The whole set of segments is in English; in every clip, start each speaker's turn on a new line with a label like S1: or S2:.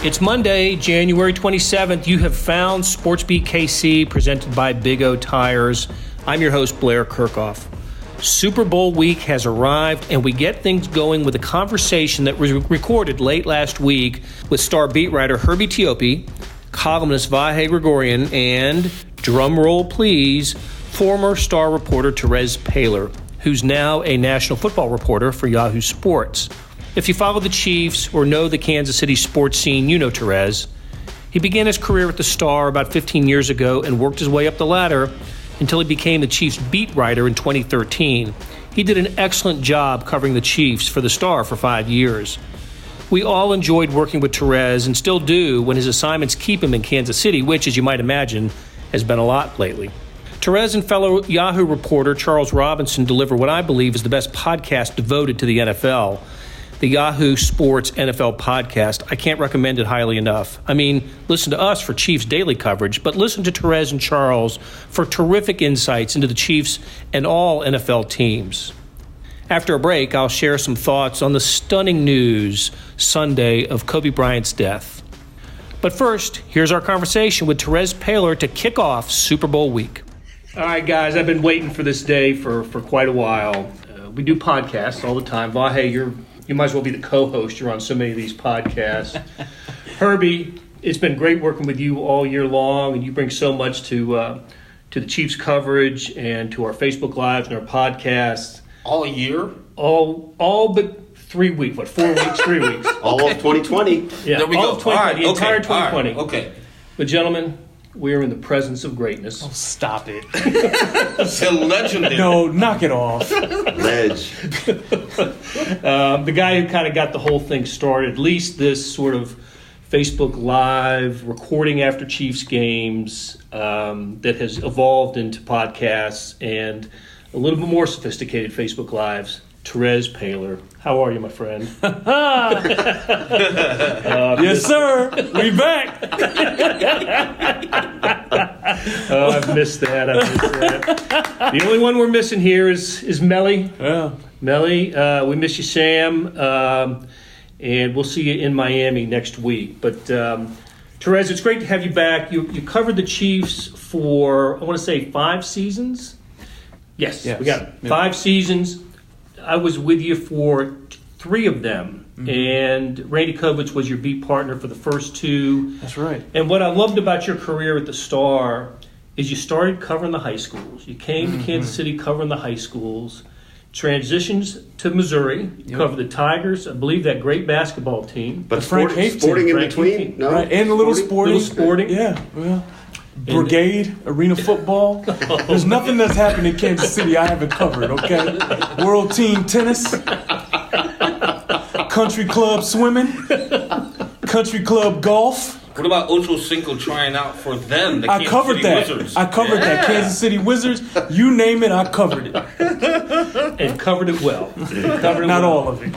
S1: It's Monday, January 27th. You have found SportsBeat KC, presented by Big O Tires. I'm your host, Blair Kerkhoff. Super Bowl week has arrived, and we get things going with a conversation that was recorded late last week with star beat writer Herbie Teope, columnist Vahe Gregorian, and, drumroll please, former star reporter Terez Paylor, who's now a national football reporter for Yahoo Sports. If you follow the Chiefs or know the Kansas City sports scene, you know Terez. He began his career at the Star about 15 years ago and worked his way up the ladder until he became the Chiefs beat writer in 2013. He did an excellent job covering the Chiefs for the Star for 5 years. We all enjoyed working with Terez and still do when his assignments keep him in Kansas City, which, as you might imagine, has been a lot lately. Terez and fellow Yahoo reporter Charles Robinson deliver what I believe is the best podcast devoted to the NFL. The Yahoo Sports NFL podcast. I can't recommend it highly enough. I mean, listen to us for Chiefs daily coverage, but listen to Terez and Charles for terrific insights into the Chiefs and all NFL teams. After a break, I'll share some thoughts on the stunning news Sunday of Kobe Bryant's death. But first, here's our conversation with Terez Paylor to kick off Super Bowl week. All right, guys, I've been waiting for this day for quite a while. We do podcasts all the time. Vahe, you might as well be the co-host. You're on so many of these podcasts. Herbie, it's been great working with you all year long, and you bring so much to the Chiefs coverage and to our Facebook Lives and our podcasts.
S2: All year?
S1: All but 3 weeks. 4 weeks, 3 weeks.
S2: All of 2020.
S1: Yeah,
S2: there we
S1: all
S2: go.
S1: Of 2020,
S2: right,
S1: the entire 2020.
S2: Right, okay.
S1: But gentlemen, we are in the presence of greatness.
S3: Oh, stop it.
S2: It's a legendary.
S3: No, knock it off.
S2: Ledge.
S1: The guy who kind of got the whole thing started, at least this sort of Facebook Live recording after Chiefs games that has evolved into podcasts and a little bit more sophisticated Facebook Lives, Terez Paylor. How are you, my friend?
S3: Yes, sir. We back.
S1: Oh, I've missed that. The only one we're missing here is Melly.
S3: Yeah.
S1: Melly, we miss you, Sam. And we'll see you in Miami next week. But Terez, it's great to have you back. You covered the Chiefs for, I want to say, 5 seasons? Yes. We got it. 5 seasons. I was with you for 3 of them. Mm-hmm. And Randy Kovitz was your beat partner for the first 2.
S3: That's right.
S1: And what I loved about your career at the Star is you started covering the high schools. You came to Kansas City covering the high schools, transitions to Missouri, cover the Tigers, I believe that great basketball team.
S2: But
S3: Frank
S2: sporting in between? No?
S3: Right. And a little sporting.
S1: Little sporting.
S3: Yeah. Well, Brigade, arena football. There's nothing that's happened in Kansas City I haven't covered, okay? World team tennis, country club swimming, country club golf.
S2: What about Ocho Cinco trying out for them, the Kansas
S3: covered
S2: City
S3: that.
S2: Wizards?
S3: I covered that. Kansas City Wizards. You name it, I covered it.
S1: And covered it well.
S3: Not all of it.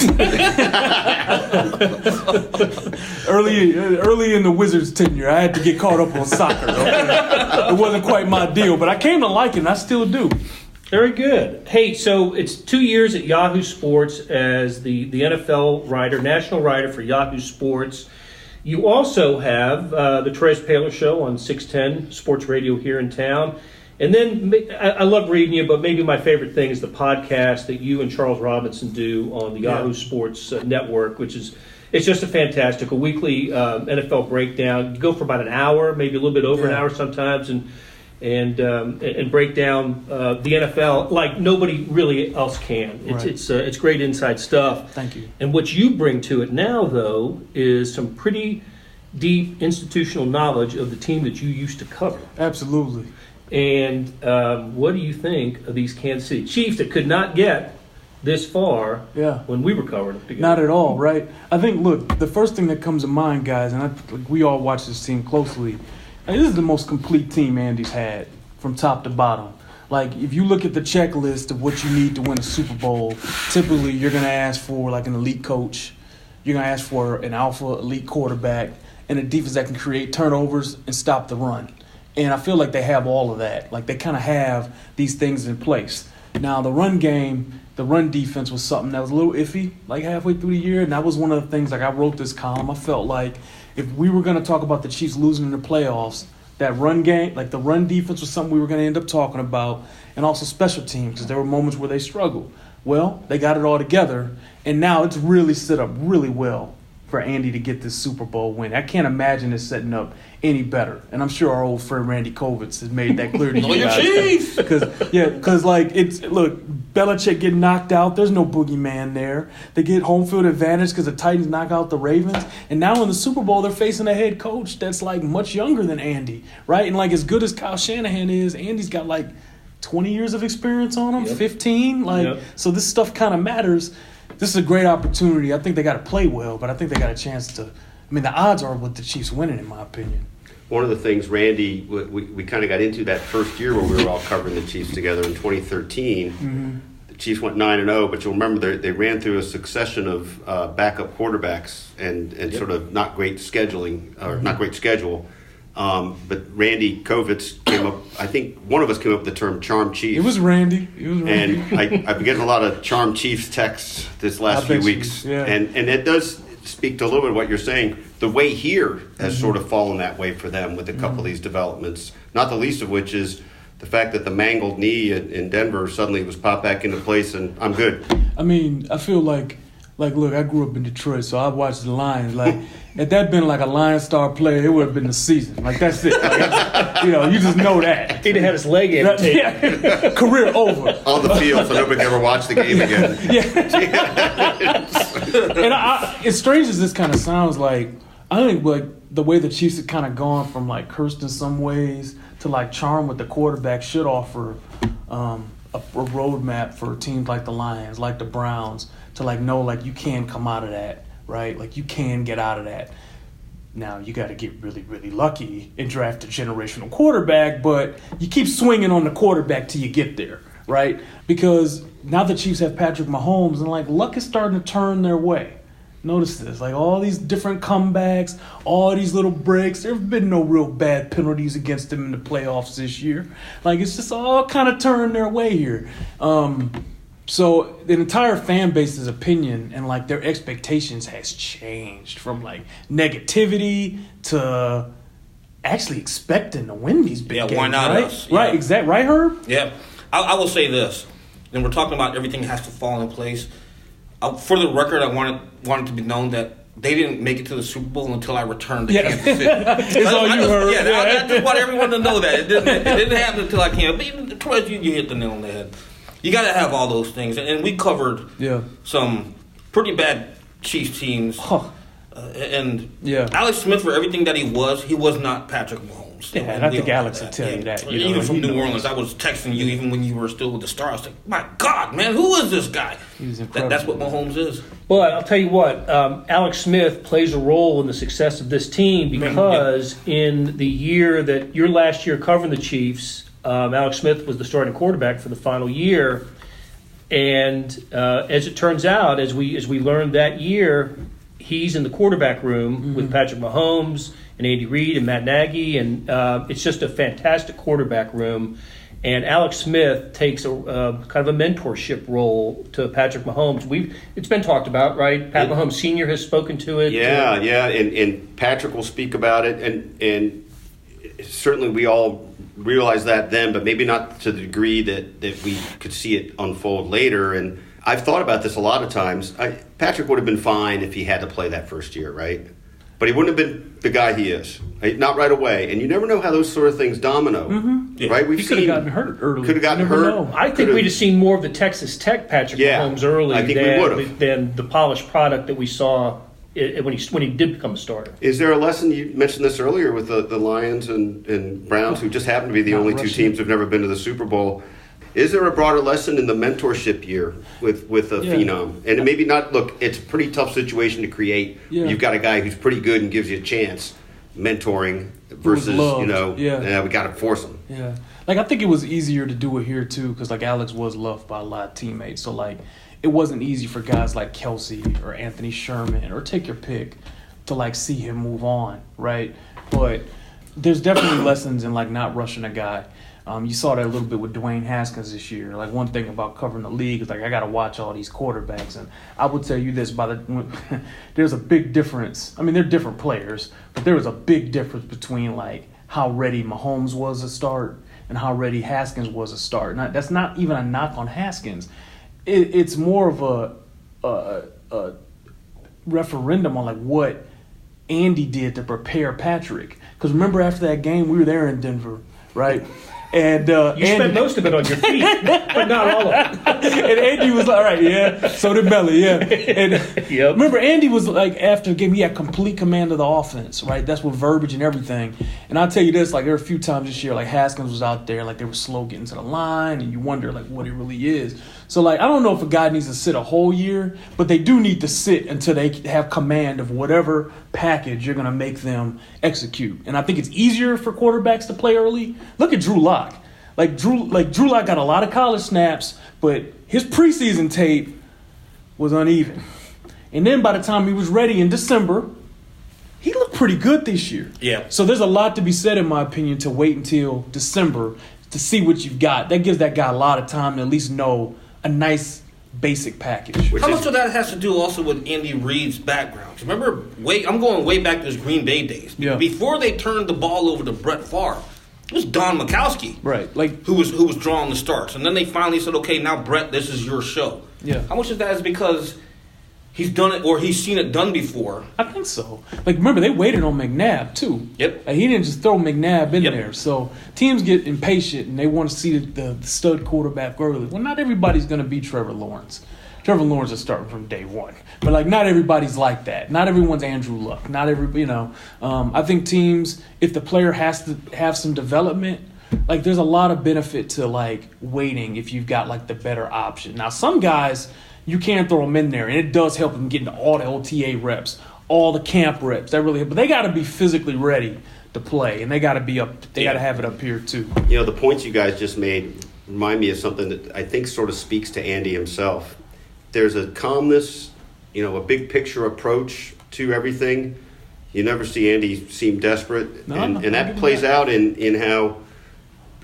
S3: Early in the Wizards' tenure, I had to get caught up on soccer. Okay? It wasn't quite my deal, but I came to like it, and I still do.
S1: Very good. Hey, so it's 2 years at Yahoo Sports as the NFL writer, national writer for Yahoo Sports. You also have the Terez Paylor Show on 610 Sports Radio here in town. And then I love reading you, but maybe my favorite thing is the podcast that you and Charles Robinson do on the Yahoo Sports Network, which is it's just a fantastic, a weekly NFL breakdown. You go for about an hour, maybe a little bit over an hour sometimes, and break down the NFL like nobody really else can. It's great inside stuff.
S3: Thank you.
S1: And what you bring to it now, though, is some pretty deep institutional knowledge of the team that you used to cover.
S3: Absolutely.
S1: And what do you think of these Kansas City Chiefs that could not get this far when we were covering them together?
S3: Not at all, right? I think, look, the first thing that comes to mind, guys, and we all watch this team closely, and this is the most complete team Andy's had from top to bottom. Like, if you look at the checklist of what you need to win a Super Bowl, typically you're going to ask for, like, an elite coach. You're going to ask for an alpha elite quarterback and a defense that can create turnovers and stop the run. And I feel like they have all of that. Like, they kind of have these things in place. Now, the run game, the run defense was something that was a little iffy, like halfway through the year. And that was one of the things, like I wrote this column, I felt like if we were going to talk about the Chiefs losing in the playoffs, that run game, like the run defense was something we were going to end up talking about, and also special teams, because there were moments where they struggled. Well, they got it all together, and now it's really set up really well for Andy to get this Super Bowl win. I can't imagine it setting up any better. And I'm sure our old friend Randy Kovitz has made that clear to you guys. Because look, Belichick getting knocked out. There's no boogeyman there. They get home field advantage because the Titans knock out the Ravens. And now in the Super Bowl, they're facing a head coach that's like much younger than Andy, right? And like as good as Kyle Shanahan is, Andy's got like 20 years of experience on him, 15. So this stuff kind of matters. This is a great opportunity. I think they got to play well, but I think they got a chance to. I mean, the odds are with the Chiefs winning, in my opinion.
S4: One of the things, Randy, we kind of got into that first year where we were all covering the Chiefs together in 2013.
S3: Mm-hmm.
S4: The Chiefs went 9-0, but you'll remember they ran through a succession of backup quarterbacks and sort of not great scheduling or not great schedule. But Randy Kovitz came up. I think one of us came up with the term "charm chief."
S3: It was Randy.
S4: And I've been getting a lot of charm chiefs texts this last few weeks, and it does speak to a little bit of what you're saying. The way here has sort of fallen that way for them with a couple of these developments. Not the least of which is the fact that the mangled knee in Denver suddenly was popped back into place, and I'm good.
S3: I mean, I feel like look, I grew up in Detroit, so I watched the Lions. Like, had that been like a Lion star player, it would have been the season. Like, that's it. Like, you just know that.
S1: He'd have had his leg amputated.
S3: Career over.
S4: On the field, so nobody can ever watch the game again.
S3: And as strange as this kind of sounds, like, I think like the way the Chiefs have kind of gone from like cursed in some ways to like charm with the quarterback should offer a roadmap for teams like the Lions, like the Browns, to like know like you can come out of that, right? Like you can get out of that. Now you got to get really, really lucky and draft a generational quarterback, but you keep swinging on the quarterback till you get there, right? Because now the Chiefs have Patrick Mahomes, and like luck is starting to turn their way. Notice this, like all these different comebacks, all these little breaks. There have been no real bad penalties against them in the playoffs this year. Like it's just all kind of turned their way here. So the entire fan base's opinion and like their expectations has changed from like negativity to actually expecting to win these big games.
S2: Why not
S3: right?
S2: us?
S3: Right, exactly. Right, Herb?
S2: Yeah. I will say this, and we're talking about everything has to fall in place. For the record, I wanted to be known that they didn't make it to the Super Bowl until I returned to Kansas City.
S3: It's all you heard.
S2: I just want everyone to know that. It didn't happen until I came. But even Terez, you hit the nail on the head. You got to have all those things. And we covered some pretty bad Chiefs teams. And Alex Smith, for everything that he was not Patrick Mahomes.
S3: Yeah, and I think Alex will tell you that.
S2: Even from New Orleans, I was texting you even when you were still with the Stars. Like, my God, man, who is this guy? That's what Mahomes is.
S1: But I'll tell you what, Alex Smith plays a role in the success of this team because in the year that your last year covering the Chiefs, Alex Smith was the starting quarterback for the final year. And as it turns out, as we learned that year, he's in the quarterback room with Patrick Mahomes and Andy Reid and Matt Nagy, and it's just a fantastic quarterback room. And Alex Smith takes a kind of a mentorship role to Patrick Mahomes. It's been talked about, right? Pat Mahomes Sr. has spoken to it.
S4: Yeah, and Patrick will speak about it, and certainly we all realized that then, but maybe not to the degree that we could see it unfold later. And I've thought about this a lot of times. Patrick would have been fine if he had to play that first year, right? But he wouldn't have been the guy he is, right? Not right away. And you never know how those sort of things domino, right?
S3: He could have gotten hurt early.
S4: Could have gotten hurt.
S3: Know.
S1: I think we'd have seen more of the Texas Tech Patrick Mahomes early than the polished product that we saw when he did become a starter.
S4: Is there a lesson, you mentioned this earlier with the Lions and Browns, who just happen to be the only two teams who've never been to the Super Bowl. Is there a broader lesson in the mentorship year with a phenom? And maybe not, look, it's a pretty tough situation to create. Yeah. You've got a guy who's pretty good and gives you a chance, mentoring versus, we got to force him.
S3: Yeah. Like, I think it was easier to do it here, too, because, like, Alex was loved by a lot of teammates. So, like, it wasn't easy for guys like Kelsey or Anthony Sherman or take your pick to, like, see him move on, right? But there's definitely lessons in, like, not rushing a guy. You saw that a little bit with Dwayne Haskins this year. Like, one thing about covering the league is, like, I got to watch all these quarterbacks. And I will tell you this, there's a big difference. I mean, they're different players, but there was a big difference between, like, how ready Mahomes was to start and how ready Haskins was to start. Now, that's not even a knock on Haskins. It's more of a referendum on, like, what Andy did to prepare Patrick. Because remember, after that game, we were there in Denver, right? And
S1: you spent most of it on your feet, but not all of it.
S3: And Andy was like, all right, yeah. So did Belly, yeah. And remember, Andy was like, after the game, he had complete command of the offense, right? That's with verbiage and everything. And I'll tell you this, like, there were a few times this year, like, Haskins was out there, like, they were slow getting to the line, and you wonder, like, what it really is. So, like, I don't know if a guy needs to sit a whole year, but they do need to sit until they have command of whatever package you're going to make them execute. And I think it's easier for quarterbacks to play early. Look at Drew Lock. Drew Lock got a lot of college snaps, but his preseason tape was uneven. And then by the time he was ready in December, he looked pretty good this year.
S2: Yeah.
S3: So there's a lot to be said, in my opinion, to wait until December to see what you've got. That gives that guy a lot of time to at least know a nice basic package.
S2: How much of that has to do also with Andy Reid's background? Remember, I'm going way back to his Green Bay days.
S3: Yeah.
S2: Before they turned the ball over to Brett Favre, it was Don Majkowski,
S3: right? Like,
S2: who was drawing the starts, and then they finally said, "Okay, now Brett, this is your show."
S3: Yeah.
S2: How much of that is because he's done it or he's seen it done before?
S3: I think so. Like, remember, they waited on McNabb too.
S2: Yep.
S3: Like, he didn't just throw McNabb in
S2: Yep.
S3: there. So teams get impatient and they want to see the stud quarterback early. Well, not everybody's going to be Trevor Lawrence. Trevor Lawrence is starting from day one. But, like, not everybody's like that. Not everyone's Andrew Luck. Not every, I think teams, if the player has to have some development, like, there's a lot of benefit to, like, waiting if you've got, like, the better option. Now, some guys, you can throw them in there, and it does help them get into all the OTA reps, all the camp reps. That really helps. But they got to be physically ready to play, and they got to be up. They got to have it up here too.
S4: The points you guys just made remind me of something that I think sort of speaks to Andy himself. There's a calmness, a big picture approach to everything. You never see Andy seem desperate, and that plays out in how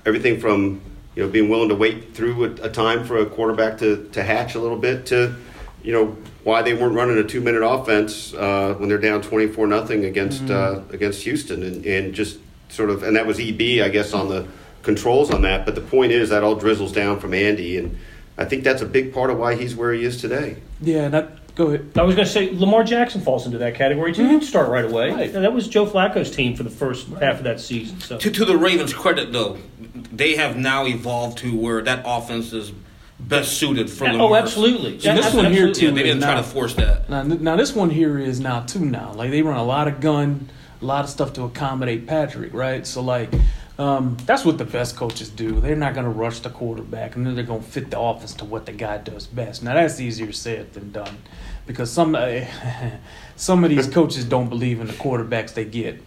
S4: everything from being willing to wait through a time for a quarterback to hatch a little bit to why they weren't running a 2-minute offense when they're down 24-0 against Houston, and just sort of, and that was EB, I guess, on the controls on that. But the point is that all drizzles down from Andy, and I think that's a big part of why he's where he is today.
S3: Yeah, go ahead.
S1: I was going to say Lamar Jackson falls into that category too. He didn't start right away.
S3: Right.
S1: That was Joe Flacco's team for the first half of that season. So.
S2: To the Ravens' credit, though, they have now evolved to where that offense is best suited for Lamar.
S1: Oh, absolutely.
S3: And this one here too.
S2: Yeah, they didn't try to force that.
S3: Now this one here is now. Like, they run a lot of gun, a lot of stuff to accommodate Patrick, right? So, like, that's what the best coaches do. They're not going to rush the quarterback, and then they're going to fit the offense to what the guy does best. Now, that's easier said than done, because some of these coaches don't believe in the quarterbacks they get,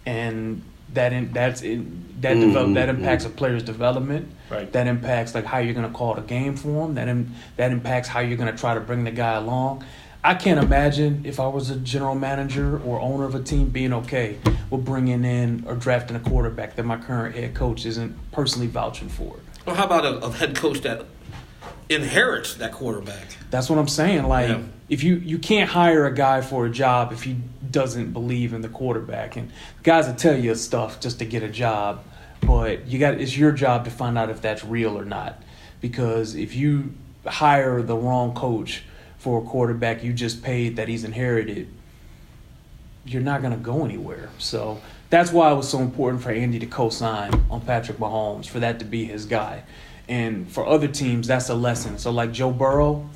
S3: and that impacts a player's development.
S1: Right.
S3: That impacts, like, how you're going to call the game for him. That impacts how you're going to try to bring the guy along. I can't imagine if I was a general manager or owner of a team being okay with bringing in or drafting a quarterback that my current head coach isn't personally vouching for.
S2: Well, how about a head coach that inherits that quarterback?
S3: That's what I'm saying. Like, if you can't hire a guy for a job if he doesn't believe in the quarterback, and guys will tell you stuff just to get a job, but it's your job to find out if that's real or not. Because if you hire the wrong coach for a quarterback you just paid that he's inherited, you're not going to go anywhere. So that's why it was so important for Andy to co-sign on Patrick Mahomes, for that to be his guy. And for other teams, that's a lesson. So, like Joe Burrow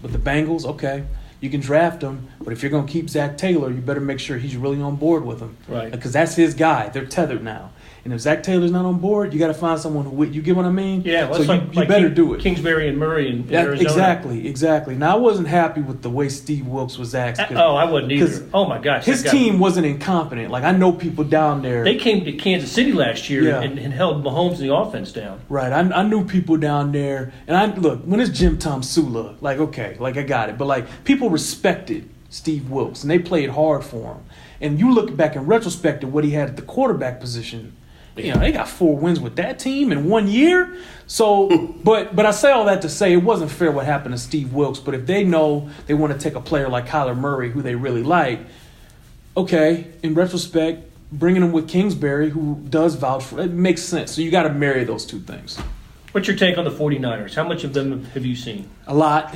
S3: with the Bengals, okay, you can draft him, but if you're going to keep Zach Taylor, you better make sure he's really on board with him.
S1: Right.
S3: Because that's his guy. They're tethered now. And if Zach Taylor's not on board, you got to find someone who, you get what I mean?
S1: Yeah, well,
S3: so you better do it.
S1: Kingsbury and Murray in Arizona.
S3: Exactly. Now, I wasn't happy with the way Steve Wilkes was asked.
S1: I wasn't either. Oh, my gosh.
S3: His team wasn't incompetent. Like, I know people down there.
S1: They came to Kansas City last year and held Mahomes and the offense down.
S3: Right. I knew people down there. And look, when it's Jim Tom Sula, like, okay, like, I got it. But, like, people respected Steve Wilkes, and they played hard for him. And you look back in retrospect at what he had at the quarterback position, they got 4 wins with that team in 1 year. So, but I say all that to say it wasn't fair what happened to Steve Wilkes. But if they know they want to take a player like Kyler Murray, who they really like, okay, in retrospect, bringing him with Kingsbury, who does vouch for it, makes sense. So you got to marry those two things.
S1: What's your take on the 49ers? How much of them have you seen?
S3: A lot.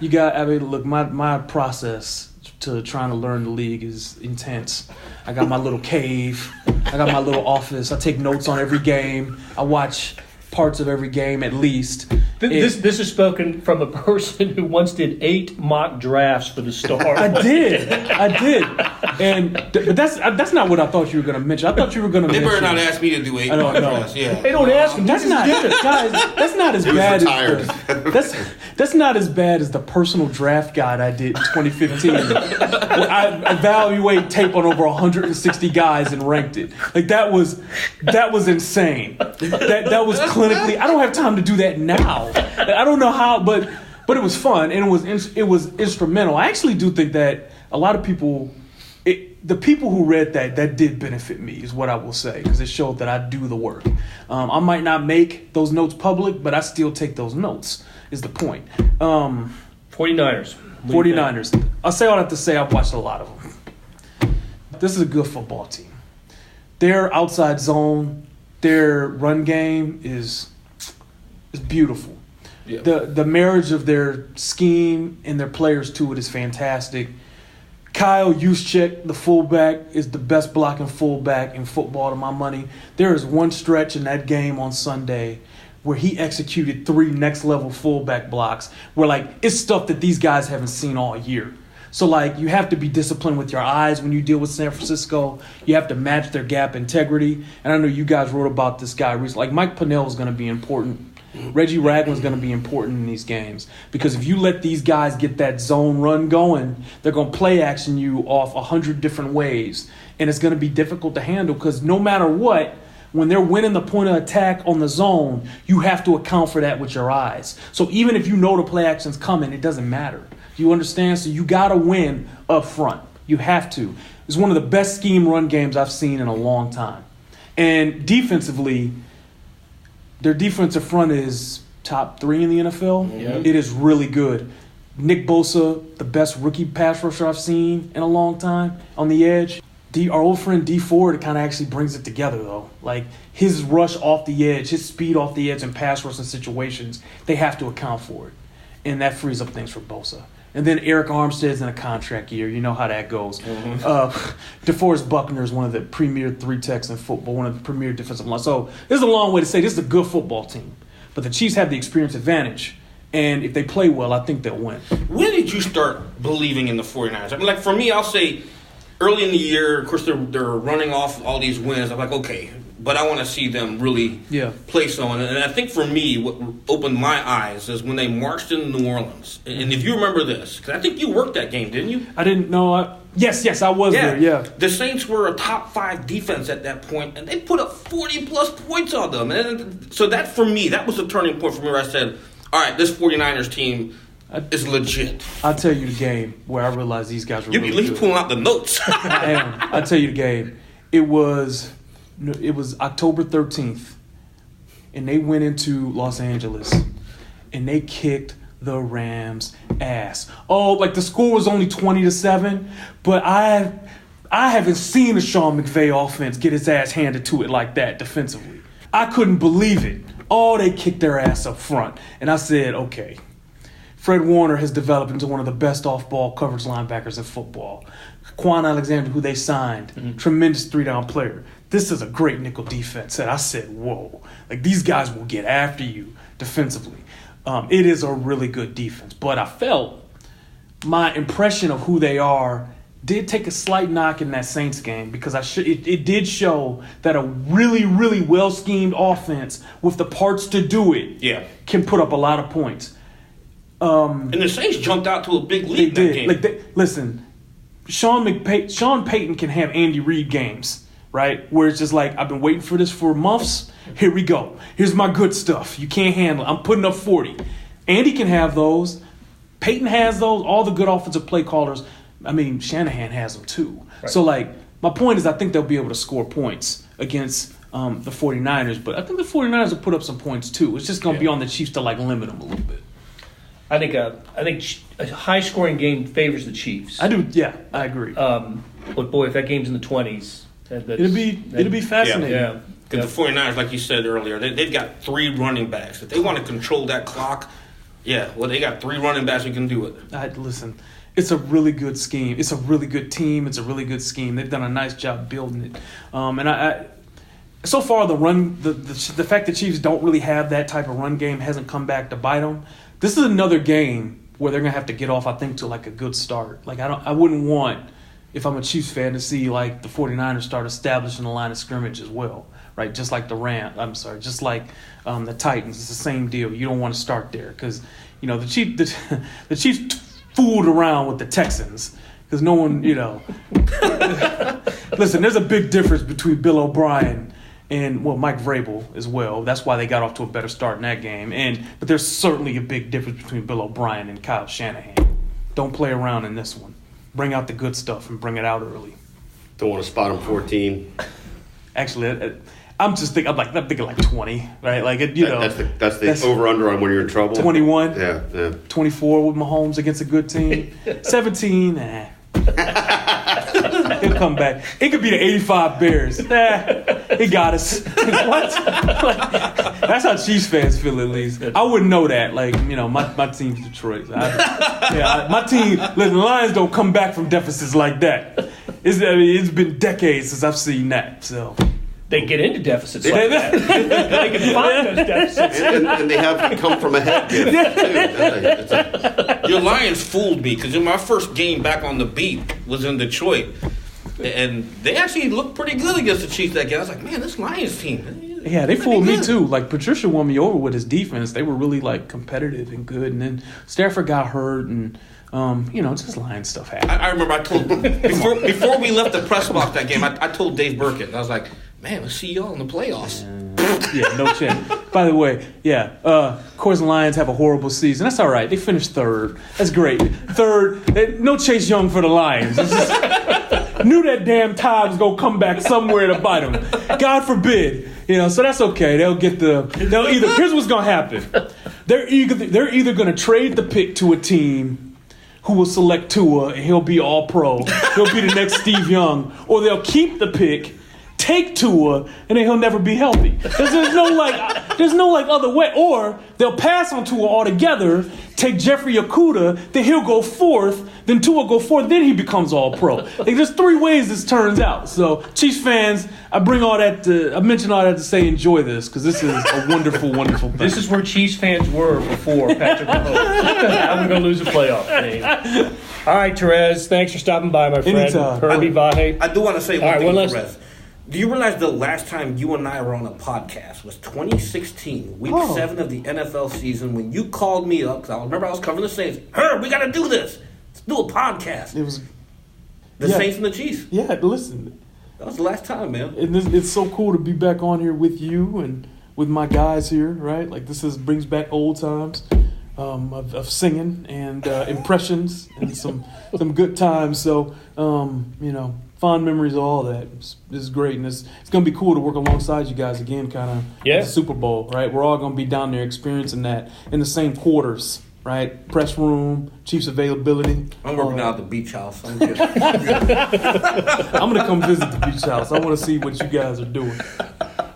S3: Look, my process to trying to learn the league is intense. I got my little cave. I got my little office. I take notes on every game. I watch parts of every game at least.
S1: This is spoken from a person who once did 8 mock drafts for the Star.
S3: I did, but that's not what I thought you were going to mention. I thought you were going to mention.
S2: They better not ask me to do 8 mock drafts. Yeah,
S1: they don't ask him.
S3: That's not, guys. That's not as bad as that's not as bad as the personal draft guide I did in 2015. I evaluate tape on over 160 guys and ranked it. Like that was insane. That was clinically. I don't have time to do that now. I don't know how, but it was fun and it was instrumental. I actually do think that a lot of people, the people who read that did benefit me, is what I will say, because it showed that I do the work. I might not make those notes public, but I still take those notes. Is the point?
S1: 49ers.
S3: I'll say all I have to say. I've watched a lot of them. This is a good football team. Their outside zone, their run game is beautiful. Yeah. The marriage of their scheme and their players to it is fantastic. Kyle Juszczyk, the fullback, is the best blocking fullback in football to my money. There is one stretch in that game on Sunday where he executed 3 next-level fullback blocks where, it's stuff that these guys haven't seen all year. So, you have to be disciplined with your eyes when you deal with San Francisco. You have to match their gap integrity. And I know you guys wrote about this guy recently. Mike Pennell is going to be important. Reggie Ragland's going to be important in these games because if you let these guys get that zone run going, they're going to play action you off 100 different ways. And it's going to be difficult to handle because no matter what, when they're winning the point of attack on the zone, you have to account for that with your eyes. So even if you know the play action's coming, it doesn't matter. Do you understand? So you got to win up front. You have to. It's one of the best scheme run games I've seen in a long time. And defensively, their defensive front is top 3 in the NFL. Yeah. It is really good. Nick Bosa, the best rookie pass rusher I've seen in a long time on the edge. Our old friend D Ford kind of actually brings it together, though. His rush off the edge, his speed off the edge in pass rushing situations, they have to account for it. And that frees up things for Bosa. And then Eric Armstead's in a contract year. You know how that goes. Mm-hmm. DeForest Buckner is one of the premier 3-techs in football, one of the premier defensive lines. So this is a long way to say this is a good football team. But the Chiefs have the experience advantage. And if they play well, I think they'll win.
S2: When did you start believing in the 49ers? I mean, for me, I'll say early in the year, of course, they're running off all these wins. I'm like, okay, but I want to see them really play someone. And I think for me, what opened my eyes is when they marched into New Orleans. And if you remember this, because I think you worked that game, didn't you?
S3: I didn't know. Yes, I was there, yeah.
S2: The Saints were a top 5 defense at that point, and they put up 40-plus points on them. And so that, for me, that was a turning point for me where I said, all right, this 49ers team is legit.
S3: I'll tell you the game where I realized these guys were really good.
S2: You'll be at least pulling out the notes.
S3: I am. I'll tell you the game. It was October 13th, and they went into Los Angeles, and they kicked the Rams' ass. Oh, the score was only 20-7, but I haven't seen a Sean McVay offense get his ass handed to it like that defensively. I couldn't believe it. Oh, they kicked their ass up front. And I said, okay, Fred Warner has developed into one of the best off-ball coverage linebackers in football. Quan Alexander, who they signed, tremendous 3-down player. This is a great nickel defense. And I said, whoa, these guys will get after you defensively. It is a really good defense. But I felt my impression of who they are did take a slight knock in that Saints game because it did show that a really, really well-schemed offense with the parts to do it can put up a lot of points.
S2: And the Saints jumped out to a big lead in that game.
S3: Listen, Sean Payton can have Andy Reid games, right? Where it's just I've been waiting for this for months. Here we go. Here's my good stuff. You can't handle it. I'm putting up 40. Andy can have those. Payton has those. All the good offensive play callers. I mean, Shanahan has them too. Right. So, my point is I think they'll be able to score points against the 49ers, but I think the 49ers will put up some points too. It's just going to be on the Chiefs to limit them a little bit.
S1: I think a high-scoring game favors the Chiefs.
S3: I do, yeah, I agree.
S1: But boy, if that game's in the 20s,
S3: it'll be fascinating.
S1: Yeah.
S2: Because the 49ers, like you said earlier, they've got 3 running backs. If they want to control that clock, they got 3 running backs who can do it.
S3: Listen, it's a really good scheme. It's a really good team. It's a really good scheme. They've done a nice job building it. And I so far the fact that Chiefs don't really have that type of run game hasn't come back to bite them. This is another game where they're gonna have to get off, I think, to a good start. I wouldn't want, if I'm a Chiefs fan, to see the 49ers start establishing the line of scrimmage as well, right? Just like just like the Titans. It's the same deal. You don't want to start there because the Chiefs fooled around with the Texans because no one, Listen, there's a big difference between Bill O'Brien and Mike Vrabel as well. That's why they got off to a better start in that game. But there's certainly a big difference between Bill O'Brien and Kyle Shanahan. Don't play around in this one. Bring out the good stuff and bring it out early.
S4: Don't want to spot them 14.
S3: Actually, I'm thinking 20, right?
S4: That's the over/under on when you're in trouble.
S3: 21.
S4: Yeah.
S3: 24 with Mahomes against a good team. 17. He'll come back. It could be the 85 Bears. He got us. What? That's how Chiefs fans feel, at least. I wouldn't know that. My team's Detroit. My team. Listen, the Lions don't come back from deficits like that. It's been decades since I've seen that. So
S1: they get into deficits like that. They can find those deficits.
S4: And they have come from ahead.
S2: Your Lions fooled me because in my first game back on the beat was in Detroit. And they actually looked pretty good against the Chiefs that game. I was like, man, this Lions team.
S3: Yeah, they fooled me too. Patricia won me over with his defense. They were really competitive and good. And then Stafford got hurt and just Lions stuff happened.
S2: I remember I told before we left the press box that game, I told Dave Burkett, I was like, man, we'll see y'all in the playoffs.
S3: Yeah, no chance. By the way, of course the Lions have a horrible season. That's all right. They finished 3rd. That's great. 3rd. No Chase Young for the Lions. It's just, knew that damn tide was going to come back somewhere to bite them. God forbid. So that's okay. Here's what's going to happen. They're either going to trade the pick to a team who will select Tua and he'll be all pro. He'll be the next Steve Young. Or they'll keep the pick, take Tua, and then he'll never be healthy. There's no other way. Or they'll pass on Tua altogether, take Jeffrey Okudah, then he'll go 4th, then Tua go 4th, then he becomes all pro. There's 3 ways this turns out. So Chiefs fans, I mention all that to say enjoy this because this is a wonderful, wonderful thing.
S1: This is where Chiefs fans were before Patrick Mahomes. Now we're going to lose a playoff game. All right, Terez, thanks for stopping by, my friend.
S3: Anytime.
S1: Herbie Vahe.
S2: I do want to say one thing,
S1: Terez.
S2: Do you realize the last time you and I were on a podcast was 2016, week 7 of the NFL season, when you called me up, because I remember I was covering the Saints. Herb, we got to do this. Let's do a podcast.
S3: It was
S2: the Saints and the Chiefs.
S3: Yeah, listen.
S2: That was the last time, man.
S3: And it's so cool to be back on here with you and with my guys here, right? Brings back old times of singing and impressions and some good times. So, fond memories of all that. It's great, and it's going to be cool to work alongside you guys again, kind of at the Super Bowl, right? We're all going to be down there experiencing that in the same quarters, right? Press room, Chiefs availability.
S2: I'm working out at the beach house. I'm good.
S3: I'm going to come visit the beach house. I want to see what you guys are doing.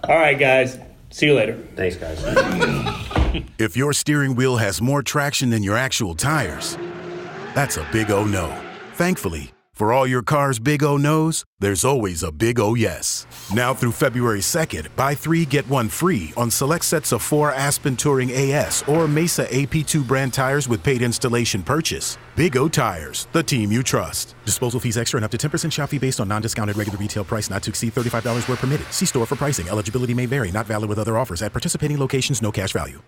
S1: All right, guys. See you later.
S4: Thanks, guys.
S5: If your steering wheel has more traction than your actual tires, that's a big O no. Thankfully, for all your car's big O no's, there's always a big O yes. Now through February 2nd, buy 3, get 1 free on select sets of 4 Aspen Touring AS or Mesa AP2 brand tires with paid installation purchase. Big O Tires, the team you trust. Disposal fees extra and up to 10% shop fee based on non-discounted regular retail price not to exceed $35 where permitted. See store for pricing. Eligibility may vary. Not valid with other offers. At participating locations, no cash value.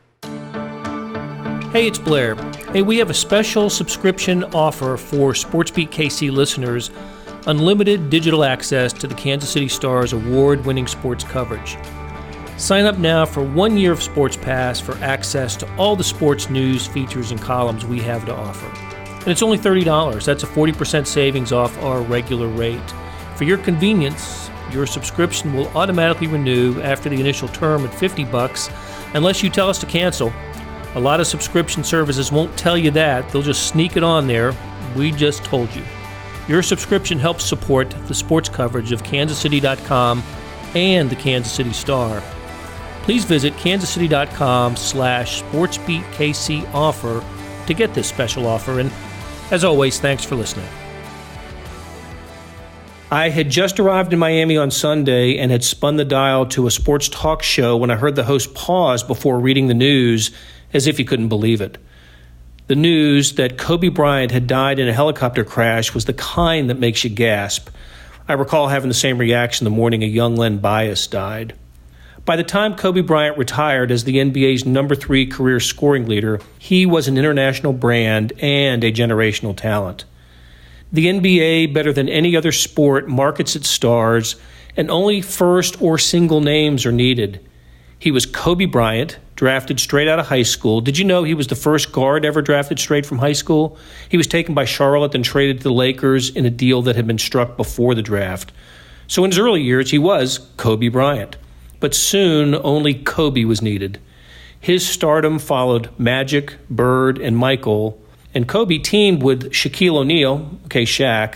S1: Hey, it's Blair. Hey, we have a special subscription offer for SportsBeat KC listeners, unlimited digital access to the Kansas City Star's award-winning sports coverage. Sign up now for 1 year of Sports Pass for access to all the sports news, features, and columns we have to offer. And it's only $30. That's a 40% savings off our regular rate. For your convenience, your subscription will automatically renew after the initial term at $50 unless you tell us to cancel. A lot of subscription services won't tell you that. They'll just sneak it on there. We just told you. Your subscription helps support the sports coverage of kansascity.com and the Kansas City Star. Please visit kansascity.com/SportsBeatKC offer to get this special offer. And as always, thanks for listening. I had just arrived in Miami on Sunday and had spun the dial to a sports talk show when I heard the host pause before reading the news as if he couldn't believe it. The news that Kobe Bryant had died in a helicopter crash was the kind that makes you gasp. I recall having the same reaction the morning a young Len Bias died. By the time Kobe Bryant retired as the NBA's number 3 career scoring leader, he was an international brand and a generational talent. The NBA, better than any other sport, markets its stars, and only first or single names are needed. He was Kobe Bryant, drafted straight out of high school. Did you know he was the first guard ever drafted straight from high school? He was taken by Charlotte and traded to the Lakers in a deal that had been struck before the draft. So in his early years, he was Kobe Bryant. But soon, only Kobe was needed. His stardom followed Magic, Bird, and Michael, and Kobe teamed with Shaquille O'Neal, Shaq,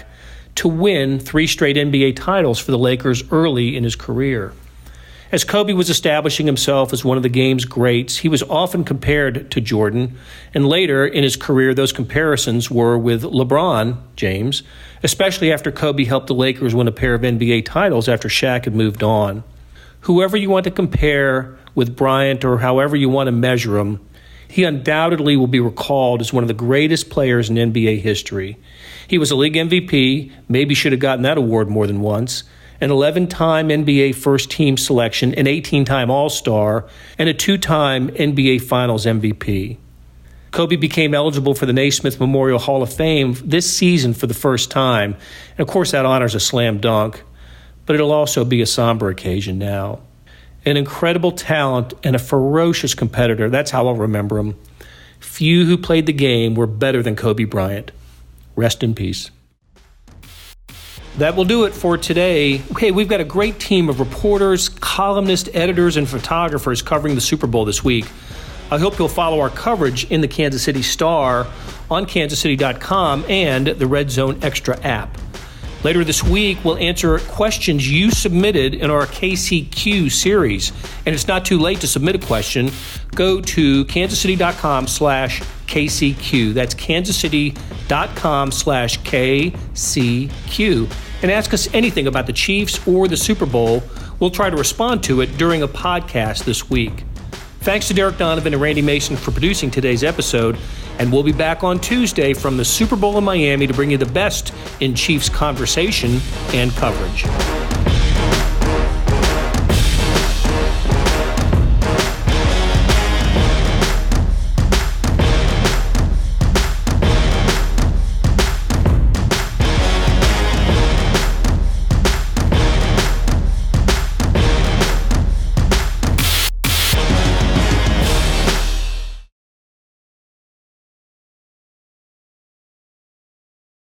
S1: to win 3 straight NBA titles for the Lakers early in his career. As Kobe was establishing himself as one of the game's greats, he was often compared to Jordan, and later in his career those comparisons were with LeBron James, especially after Kobe helped the Lakers win a pair of NBA titles after Shaq had moved on. Whoever you want to compare with Bryant or however you want to measure him, he undoubtedly will be recalled as one of the greatest players in NBA history. He was a league MVP, maybe should have gotten that award more than once, an 11-time NBA first-team selection, an 18-time All-Star, and a 2-time NBA Finals MVP. Kobe became eligible for the Naismith Memorial Hall of Fame this season for the first time, and of course that honor is a slam dunk, but it'll also be a somber occasion now. An incredible talent and a ferocious competitor. That's how I'll remember him. Few who played the game were better than Kobe Bryant. Rest in peace. That will do it for today. Okay, we've got a great team of reporters, columnists, editors, and photographers covering the Super Bowl this week. I hope you'll follow our coverage in the Kansas City Star, on kansascity.com, and the Red Zone Extra app. Later this week, we'll answer questions you submitted in our KCQ series. And it's not too late to submit a question. Go to kansascity.com/KCQ. That's kansascity.com/KCQ. And ask us anything about the Chiefs or the Super Bowl. We'll try to respond to it during a podcast this week. Thanks to Derek Donovan and Randy Mason for producing today's episode, and we'll be back on Tuesday from the Super Bowl in Miami to bring you the best in Chiefs conversation and coverage.